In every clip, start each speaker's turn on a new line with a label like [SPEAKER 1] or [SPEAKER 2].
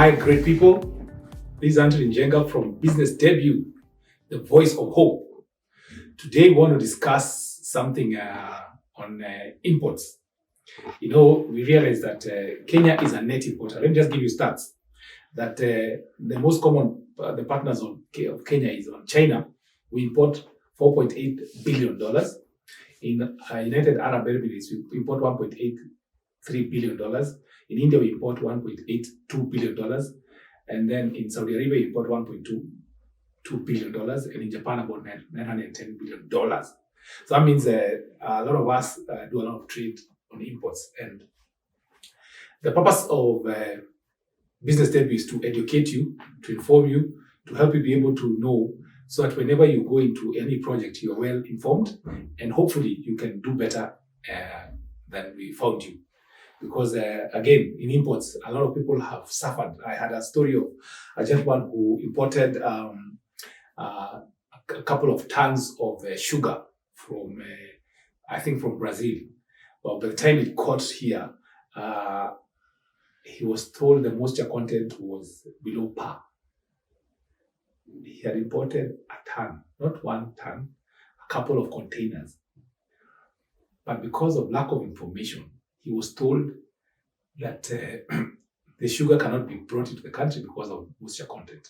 [SPEAKER 1] Hi, great people. This is Njenga from Business Debut, the voice of hope. Today, we want to discuss something on imports. You know, we realize that Kenya is a net importer. Let me just give you stats. That the most common the partners of Kenya is on China. We import $4.8 billion. In United Arab Emirates, we import $1.83 billion. In India, we import $1.82 billion. And then in Saudi Arabia, we import $1.22 billion. And in Japan, about $910 billion. So that means a lot of us do a lot of trade on imports. And the purpose of Business Debut is to educate you, to inform you, to help you be able to know, so that whenever you go into any project, you're well informed, and hopefully you can do better than we found you. Because again, in imports, a lot of people have suffered. I had a story of a gentleman who imported a couple of tons of sugar from, I think from Brazil. But by the time it got here, he was told the moisture content was below par. He had imported a ton, not 1 ton, a couple of containers. But because of lack of information, he was told that the sugar cannot be brought into the country because of moisture content.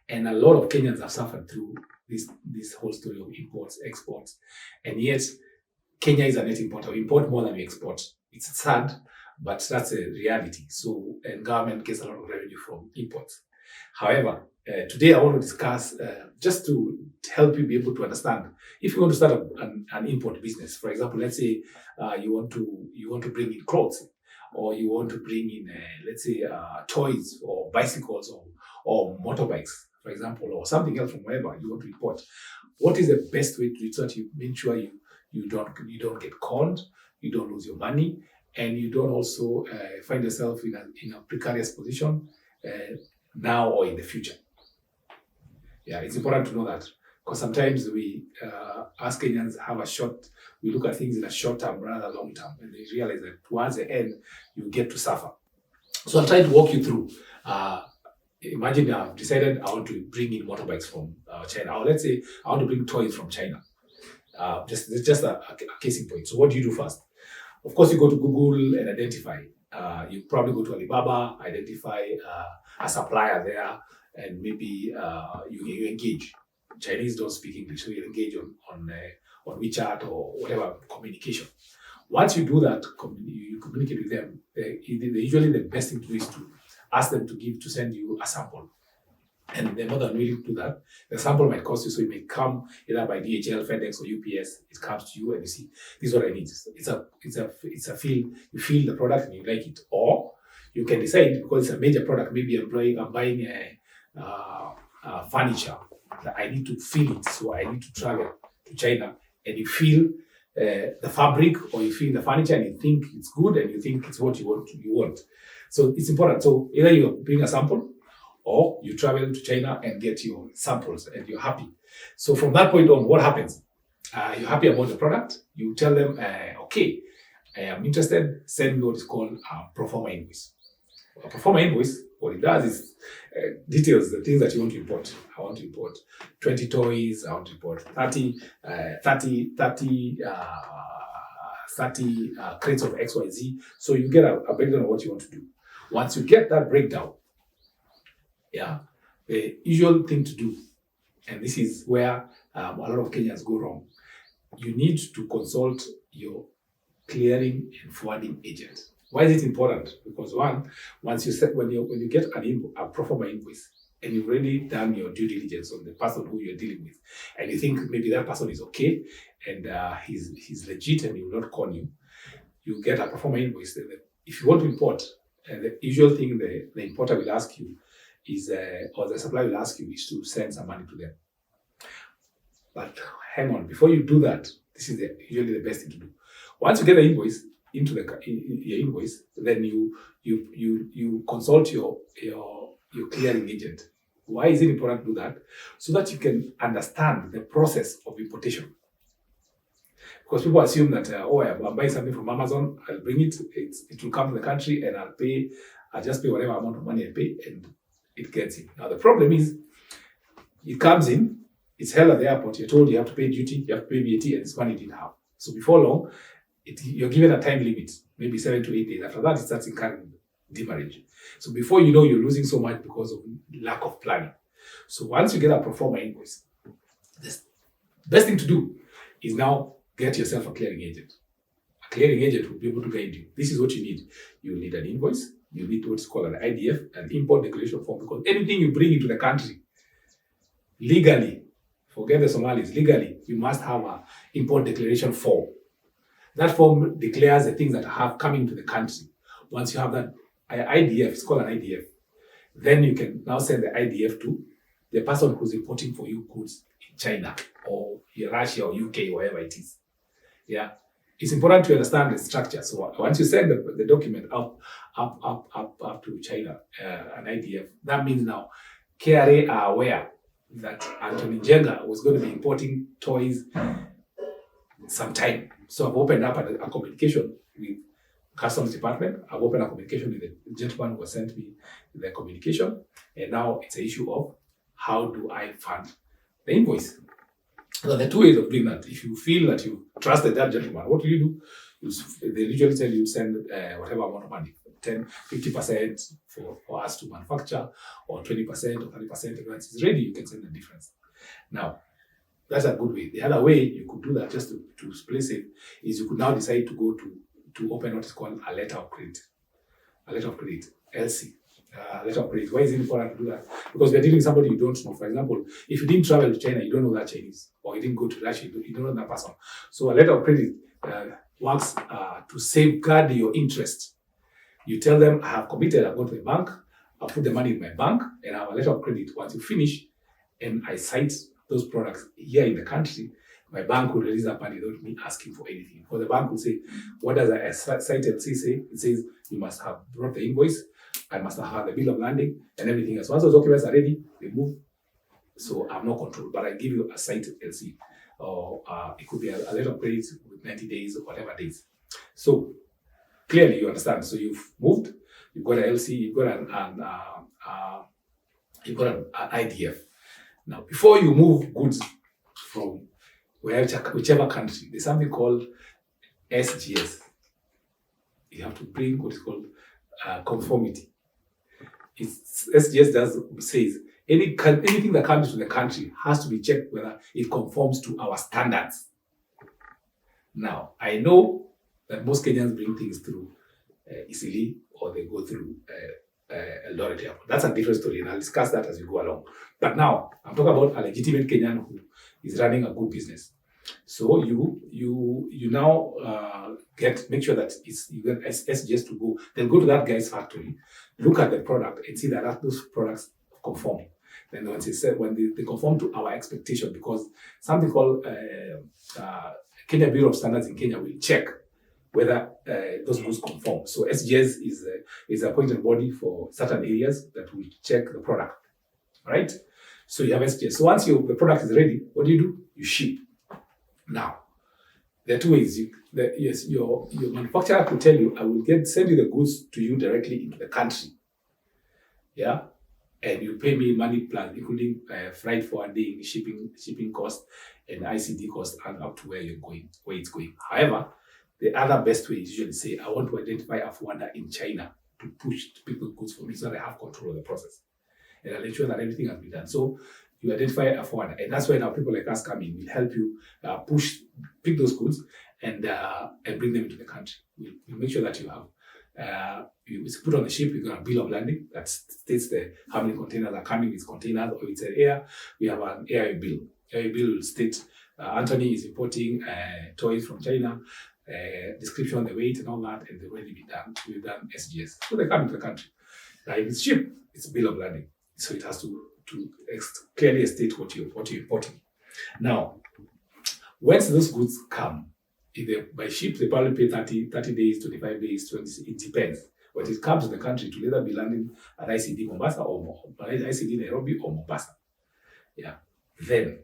[SPEAKER 1] And a lot of Kenyans have suffered through this whole story of imports, exports. And yet, Kenya is a net importer. We import more than we export. It's sad, but that's a reality. So, and government gets a lot of revenue from imports. However, today I want to discuss, just to help you be able to understand, if you want to start an import business, for example, let's say you want to bring in clothes, or you want to bring in, let's say, toys or bicycles or motorbikes, for example, or something else from wherever you want to import. What is the best way to do it so that you make sure you don't get conned, you don't lose your money, and you don't also find yourself in a precarious position now or in the future? Yeah, it's important to know that, because sometimes we, as Kenyans, we look at things in a short term rather than long term, and we realize that towards the end, you get to suffer. So I'll try to walk you through. Imagine I've decided I want to bring in motorbikes from China, or let's say I want to bring toys from China. Just a case in point. So what do you do first? Of course, you go to Google and identify. You probably go to Alibaba, identify a supplier there, and maybe you engage. Chinese don't speak English, so you engage on WeChat or whatever communication. Once you do that, you communicate with them. Usually the best thing to do is to ask them to send you a sample. And they're more than willing to do that. The sample might cost you, so it may come either by DHL, FedEx, or UPS. It comes to you and you see, this is what I need. It's a feel. You feel the product and you like it. Or you can decide, because it's a major product, maybe I'm buying furniture. I need to feel it, so I need to travel to China, and you feel the fabric, or you feel the furniture, and you think it's good, and you think it's what you want. So it's important. So either you bring a sample, or you travel to China and get your samples, and you're happy. So from that point on, what happens? You're happy about the product. You tell them, okay, I am interested. Send me what is called a pro forma invoice. A pro forma invoice, what it does is details the things that you want to import. I want to import 20 toys. I want to import 30 crates of XYZ. So you get a breakdown of what you want to do. Once you get that breakdown, the usual thing to do, and this is where a lot of Kenyans go wrong, you need to consult your clearing and forwarding agent. Why is it important? Because when you get a pro forma invoice, and you've already done your due diligence on the person who you're dealing with, and you think maybe that person is okay, and he's legit and he will not con you, you get a pro forma invoice. If you want to import, the usual thing the importer will ask you is, or the supplier will ask you, is to send some money to them. But hang on, before you do that, this is usually the best thing to do. Once you get the invoice into your invoice, then you consult your clearing agent. Why is it important to do that? So that you can understand the process of importation. Because people assume that, I'm buying something from Amazon, I'll bring it, it will come to the country, and I'll pay I just pay whatever amount of money I pay and it gets in. Now the problem is, it comes in, it's held at the airport, you're told you have to pay duty, you have to pay VAT, and this money you didn't have. So before long, you're given a time limit, maybe 7 to 8 days. After that, it starts incurring demurrage. So before you know, you're losing so much because of lack of planning. So once you get a pro forma invoice, the best thing to do is now get yourself a clearing agent. A clearing agent will be able to guide you. This is what you need. You need an invoice. You need what's called an IDF, an import declaration form, because anything you bring into the country, legally, forget the Somalis, legally, you must have an import declaration form. That form declares the things that have coming to the country. Once you have that IDF, it's called an IDF, then you can now send the IDF to the person who's importing for you goods in China or Russia or UK, wherever it is. Yeah. It's important to understand the structure. So once you send the document up to China, an IDF, that means now KRA are aware that Anthony Njenga was going to be importing toys sometime. So I've opened up a communication with Customs Department. I've opened a communication with the gentleman who sent me the communication. And now it's an issue of how do I fund the invoice. So there are two ways of doing that. If you feel that you trusted that gentleman, what will you do? They usually tell you send whatever amount of money, 10, 50% for us to manufacture, or 20% or 30%. Once it's ready, you can send the difference. Now, that's a good way. The other way you could do that, just to play safe, is you could now decide to go to open what is called a letter of credit. A letter of credit, LC. Letter of credit. Why is it important to do that? Because we are dealing with somebody you don't know. For example, if you didn't travel to China, you don't know that Chinese, or you didn't go to Russia, you don't know that person. So a letter of credit works to safeguard your interest. You tell them, I have committed, I go to the bank, I'll put the money in my bank, and I have a letter of credit. Once you finish, and I cite those products here in the country, my bank will release that money without me asking for anything. Because the bank will say, what does a site LC say? It says, you must have brought the invoice, I must have had the bill of landing, and everything else. Once those documents are ready, they move. So I have no control, but I give you a site LC. Or it could be a letter of credit with 90 days or whatever days. So clearly you understand. So you've moved, you've got an LC, you've got an IDF. Now, before you move goods from whichever country, there's something called SGS. You have to bring what is called conformity. SGS says anything that comes to the country has to be checked whether it conforms to our standards. Now, I know that most Kenyans bring things through easily, or they go through Eldoret Airport. That's a different story, and I'll discuss that as we go along. But now, I'm talking about a legitimate Kenyan who is running a good business. So you now make sure that you get SGS to go. Then go to that guy's factory, look at the product, and see that those products conform. Then once when they conform to our expectation, because something called Kenya Bureau of Standards in Kenya will check whether those goods conform. So SGS is a appointed body for certain areas that will check the product. All right? So you have SGS. So once the product is ready, what do? You ship. Now, there are two ways. Your manufacturer could tell you, I will send you the goods to you directly into the country. Yeah? And you pay me money plus, including freight forwarding, shipping cost, and ICD cost, and up to where it's going. However, the other best way is usually say, I want to identify a forwarder in China to pick the goods for me so that I have control of the process. And I'll ensure that everything has been done. So you identify a forwarder. And that's why now people like us come in. We'll help you pick those goods and bring them into the country. We'll make sure that you have, you put on the ship, you got a bill of landing that states how many containers are coming with containers, or it's an air. We have an air bill. Air bill will state Anthony is importing toys from China, description of the weight and all that, and they've already been done. We've done SGS. So they come into the country. Now, if it's ship, it's a bill of landing. So it has to clearly state what you're importing. Now, once those goods come, if by ship, they probably pay 30 days, 25 days, 20, it depends. When it comes to the country, to either be landing at ICD Mombasa or ICD Nairobi or Mombasa. Yeah. Then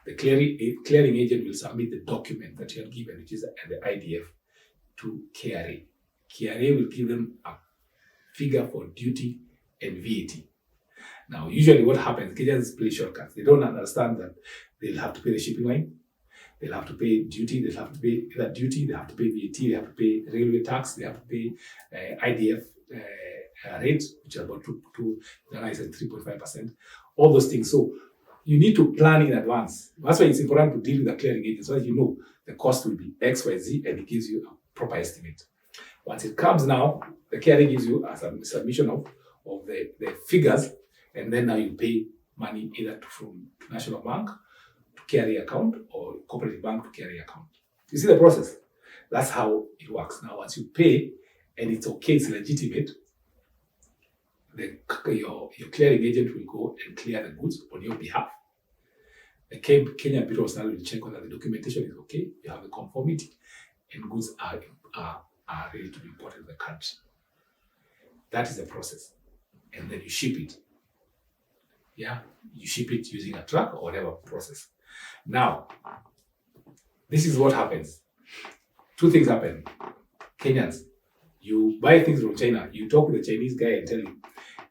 [SPEAKER 1] the clearing agent will submit the document that you have given, which is the IDF, to KRA. KRA will give them figure for duty and VAT. Now, usually what happens, Kenyans play shortcuts. They don't understand that they'll have to pay the shipping line, they'll have to pay duty, they'll have to pay that duty, they have to pay VAT, they have to pay railway tax, they have to pay IDF rate, which is about 3.5%, all those things. So you need to plan in advance. That's why it's important to deal with the clearing agent so that you know the cost will be X, Y, Z, and it gives you a proper estimate. Once it comes now, the clearing gives you a submission of the figures, and then now you pay money either from National Bank to carry account or Cooperative Bank to carry account. You see the process? That's how it works. Now, once you pay and it's okay, it's legitimate, your clearing agent will go and clear the goods on your behalf. The Kenya Bureau of Standards will check whether the documentation is okay, you have the conformity, and goods are ready to be imported in the country. That is the process. And then you ship it. Yeah, you ship it using a truck or whatever process. Now, this is what happens. Two things happen. Kenyans, you buy things from China, you talk with the Chinese guy and tell him,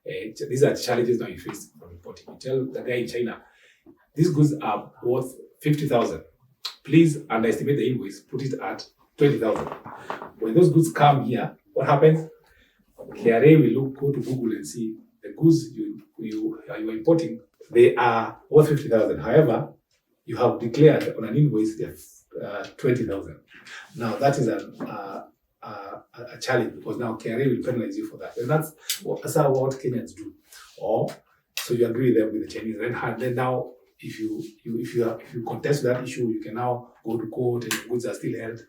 [SPEAKER 1] these are challenges now you face from importing. You tell the guy in China, these goods are worth 50,000. Please underestimate the invoice, put it at 20,000. When those goods come here, what happens? KRA will go to Google and see the goods you are importing, they are worth 50,000. However, you have declared on an invoice 20,000. Now that is a challenge, because now KRA will penalize you for that, and that's what Kenyans do. Or so you agree with them with the Chinese, and then now if you contest that issue, you can now go to court, and the goods are still held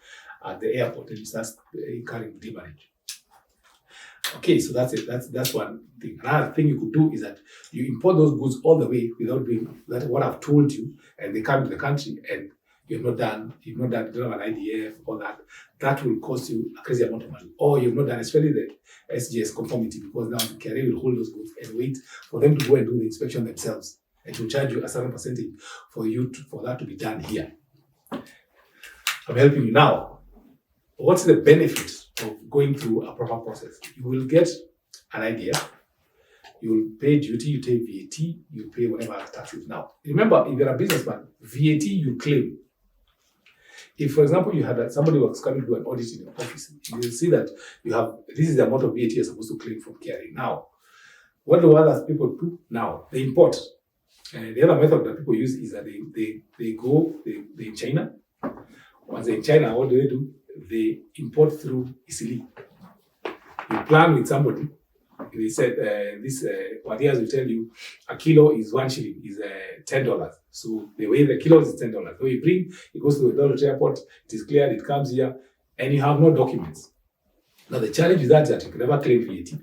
[SPEAKER 1] at the airport, and you start incurring demurrage. Okay, so that's it. That's one thing. Another thing you could do is that you import those goods all the way without doing that. What I've told you, and they come to the country, and you don't have an IDF or that. That will cost you a crazy amount of money. Or you've not done, especially the SGS conformity, because now the carrier will hold those goods and wait for them to go and do the inspection themselves, and to charge you a certain percentage for that to be done here. I'm helping you now. What's the benefit of going through a proper process? You will get an idea. You will pay duty, you pay VAT, you pay whatever tax is. Now, remember, if you're a businessman, VAT you claim. If, for example, you had somebody who was coming to do an audit in your office, you will see that this is the amount of VAT you're supposed to claim from carrying. Now, what do other people do? Now, they import. And the other method that people use is that they in China. Once they're in China, what do? They import through Isili. You plan with somebody. They said Wadias will tell you a kilo is 1 shilling, is $10. So the way the kilo is $10. So you bring, it goes to the Dollar Airport, it is cleared, it comes here, and you have no documents. Now the challenge is that you can never claim VAT.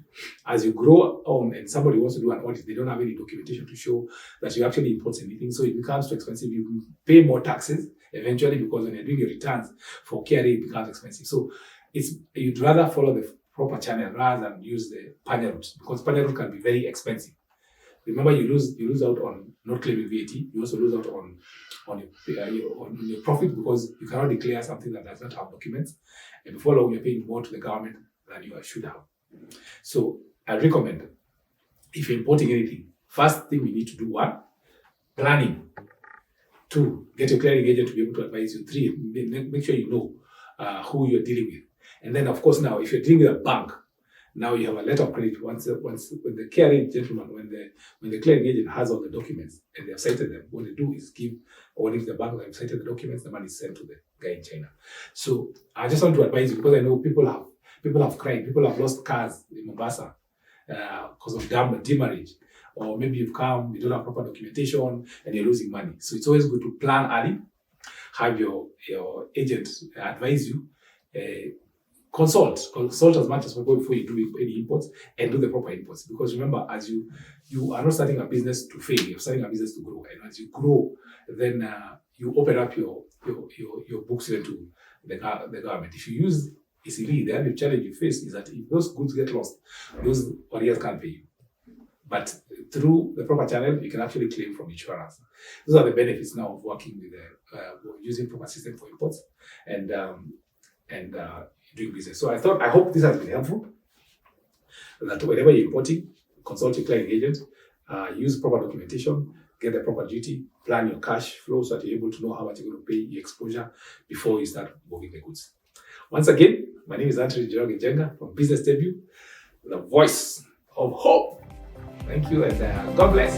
[SPEAKER 1] As you grow on and somebody wants to do an audit, they don't have any documentation to show that you actually import anything. So it becomes too expensive. You pay more taxes eventually, because when you're doing your returns for KRA, it becomes expensive. So you'd rather follow the proper channel rather than use the panya route, because panya route can be very expensive. Remember, you lose out on not claiming VAT. You also lose out on your profit, because you cannot declare something that does not have documents, and before long you're paying more to the government than you should have. So I recommend, if you're importing anything, first thing we need to do: 1, planning. 2, get your clearing agent to be able to advise you. 3, make sure you know who you're dealing with. And then, of course, now if you're dealing with a bank, now you have a letter of credit. When the clearing gentleman, when the clearing agent has all the documents and they have cited them, what they do is give, or if the bank have cited the documents, the money is sent to the guy in China. So I just want to advise you, because I know people have cried, people have lost cars in Mombasa because of demurrage. Or maybe you've come, you don't have proper documentation, and you're losing money. So it's always good to plan early, have your agent advise you, consult as much as possible before you do any imports, and do the proper imports. Because remember, as you are not starting a business to fail, you're starting a business to grow. And as you grow, then you open up your books even to the government. If you use ECB, the only challenge you face is that if those goods get lost, those warriors can't pay you. But through the proper channel, you can actually claim from insurance. Those are the benefits now of working with using proper system for imports and doing business. So I hope this has been helpful. that whenever you're importing, consult your clearing agent, use proper documentation, get the proper duty, plan your cash flow so that you're able to know how much you're going to pay your exposure before you start moving the goods. Once again, my name is Njenga from Business Debut, the voice of hope. Thank you, and God bless.